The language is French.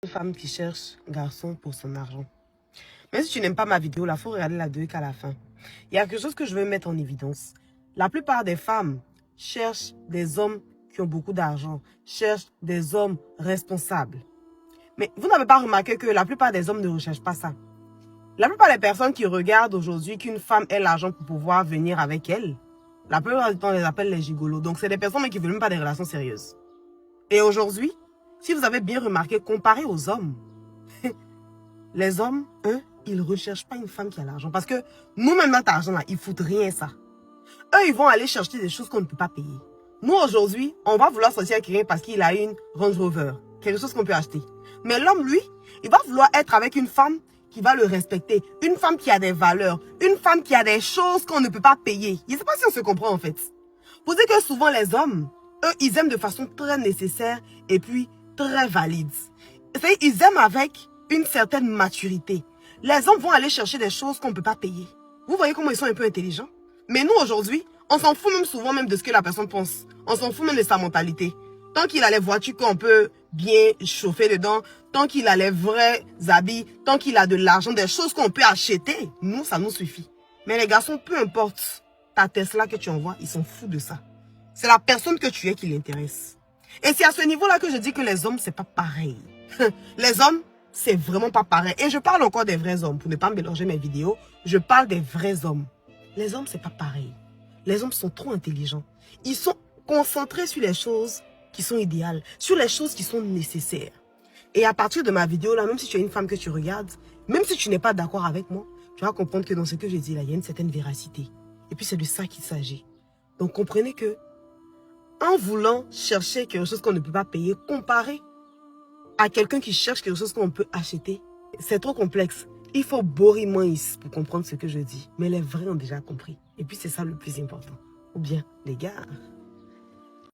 Une femme qui cherche un garçon pour son argent. Mais si tu n'aimes pas ma vidéo, il faut regarder la vidéo qu'à la fin. Il y a quelque chose que je veux mettre en évidence. La plupart des femmes cherchent des hommes qui ont beaucoup d'argent, cherchent des hommes responsables. Mais vous n'avez pas remarqué que la plupart des hommes ne recherchent pas ça. La plupart des personnes qui regardent aujourd'hui qu'une femme ait l'argent pour pouvoir venir avec elle, la plupart du temps, on les appelle les gigolos. Donc, c'est des personnes qui ne veulent même pas des relations sérieuses. Et aujourd'hui, si vous avez bien remarqué, comparé aux hommes, les hommes, ils ne recherchent pas une femme qui a l'argent. Parce que nous-mêmes, notre argent-là, ils ne foutent rien ça. Eux, ils vont aller chercher des choses qu'on ne peut pas payer. Nous, aujourd'hui, on va vouloir sortir avec quelqu'un parce qu'il a une Range Rover. Quelque chose qu'on peut acheter. Mais l'homme, lui, il va vouloir être avec une femme qui va le respecter. Une femme qui a des valeurs. Une femme qui a des choses qu'on ne peut pas payer. Je ne sais pas si on se comprend, en fait. Vous savez que souvent, les hommes, eux, ils aiment de façon très nécessaire et puis très valide. C'est-à-dire, ils aiment avec une certaine maturité. Les hommes vont aller chercher des choses qu'on ne peut pas payer. Vous voyez comment ils sont un peu intelligents? Mais nous, aujourd'hui, on s'en fout même souvent même de ce que la personne pense. On s'en fout même de sa mentalité. Tant qu'il a les voitures qu'on peut bien chauffer dedans, tant qu'il a les vrais habits, tant qu'il a de l'argent, des choses qu'on peut acheter, nous, ça nous suffit. Mais les garçons, peu importe ta Tesla que tu envoies, ils s'en foutent de ça. C'est la personne que tu es qui l'intéresse. Et c'est à ce niveau-là que je dis que les hommes, c'est pas pareil. Les hommes, c'est vraiment pas pareil. Et je parle encore des vrais hommes. Pour ne pas mélanger mes vidéos, je parle des vrais hommes. Les hommes, c'est pas pareil. Les hommes sont trop intelligents. Ils sont concentrés sur les choses qui sont idéales, sur les choses qui sont nécessaires. Et à partir de ma vidéo là, même si tu es une femme que tu regardes, même si tu n'es pas d'accord avec moi, tu vas comprendre que dans ce que je dis là, il y a une certaine véracité. Et puis c'est de ça qu'il s'agit. Donc comprenez que en voulant chercher quelque chose qu'on ne peut pas payer, comparé à quelqu'un qui cherche quelque chose qu'on peut acheter, c'est trop complexe. Il faut Boris pour comprendre ce que je dis. Mais les vrais ont déjà compris. Et puis c'est ça le plus important. Ou bien, les gars...